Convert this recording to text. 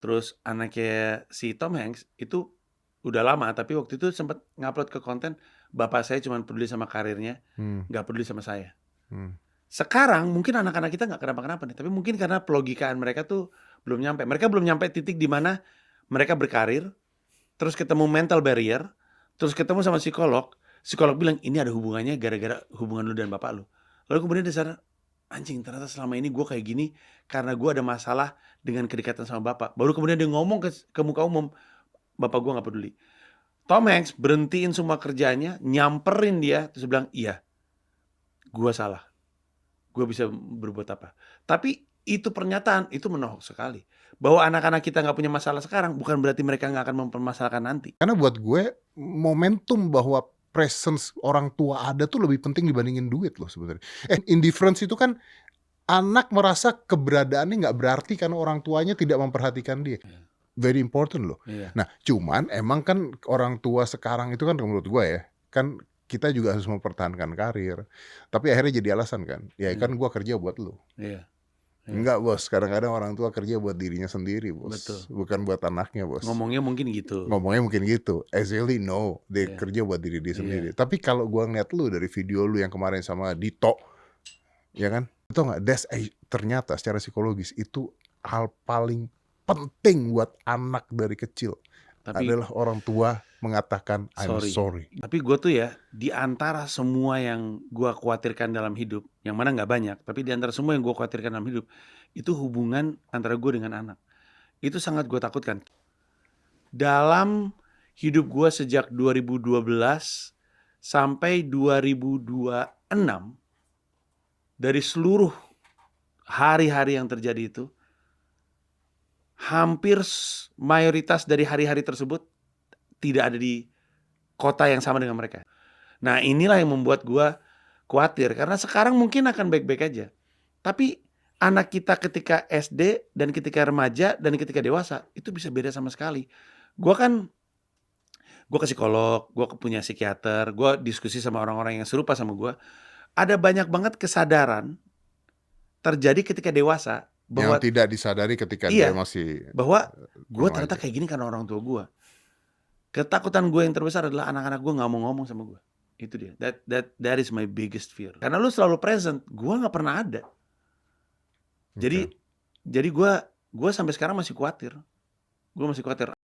Terus anaknya si Tom Hanks itu udah lama, tapi waktu itu sempet ngupload ke konten, "Bapak saya cuman peduli sama karirnya, Hmm. nggak peduli sama saya." Hmm. Sekarang mungkin anak-anak kita nggak kenapa-kenapa nih, tapi mungkin karena pelogikaan mereka tuh belum nyampe. Mereka belum nyampe titik di mana mereka berkarir, terus ketemu mental barrier, terus ketemu sama psikolog, psikolog bilang, "Ini ada hubungannya gara-gara hubungan lu dan bapak lu." Lalu kemudian dia sadar, "Anjing, ternyata selama ini gue kayak gini karena gue ada masalah dengan kedekatan sama bapak." Baru kemudian dia ngomong ke muka umum, "Bapak gue nggak peduli." Tom Hanks berhentiin semua kerjaannya, nyamperin dia, terus bilang, "Iya, gue salah. Gue bisa berbuat apa?" Tapi itu pernyataan, itu menohok sekali. Bahwa anak-anak kita nggak punya masalah sekarang, bukan berarti mereka nggak akan mempermasalahkan nanti. Karena buat gue, momentum bahwa presence orang tua ada tuh lebih penting dibandingin duit loh sebenarnya. Indifference itu kan anak merasa keberadaannya nggak berarti karena orang tuanya tidak memperhatikan dia. Iya. Very important loh. Iya. Nah, cuman emang kan orang tua sekarang itu kan menurut gue ya, kan kita juga harus mempertahankan karir. Tapi akhirnya jadi alasan kan, ya kan Iya. gua kerja buat lu. Iya. Iya. Enggak bos, kadang-kadang orang tua kerja buat dirinya sendiri Betul. bos, bukan buat anaknya bos. Ngomongnya mungkin gitu. Ngomongnya mungkin gitu, actually no, dia Iya. kerja buat diri dia sendiri. Iya. Tapi kalau gua ngeliat lu dari video lu yang kemarin sama Dito, ya kan? Tau nggak, ternyata secara psikologis itu hal paling penting buat anak dari kecil Tapi adalah orang tua mengatakan I'm sorry. Tapi gue tuh ya, di antara semua yang gue khawatirkan dalam hidup, yang mana nggak banyak, tapi di antara semua yang gue khawatirkan dalam hidup, itu hubungan antara gue dengan anak. Itu sangat gue takutkan. Dalam hidup gue sejak 2012 sampai 2026, dari seluruh hari-hari yang terjadi itu, hampir mayoritas dari hari-hari tersebut tidak ada di kota yang sama dengan mereka. Nah, inilah yang membuat gua khawatir, karena sekarang mungkin akan baik-baik aja. Tapi anak kita ketika SD dan ketika remaja dan ketika dewasa itu bisa beda sama sekali. Gua ke psikolog, gua punya psikiater, gua diskusi sama orang-orang yang serupa sama gua. Ada banyak banget kesadaran terjadi ketika dewasa bahwa Yang tidak disadari ketika dia iya, masih bahwa gua ternyata remaja. kayak gini karena orang tua gua. Ketakutan gue yang terbesar adalah anak-anak gue nggak mau ngomong sama gue. Itu dia. That is my biggest fear. Karena lu selalu present, gue nggak pernah ada. Jadi Oke. gue sampai sekarang masih khawatir. Gue masih khawatir.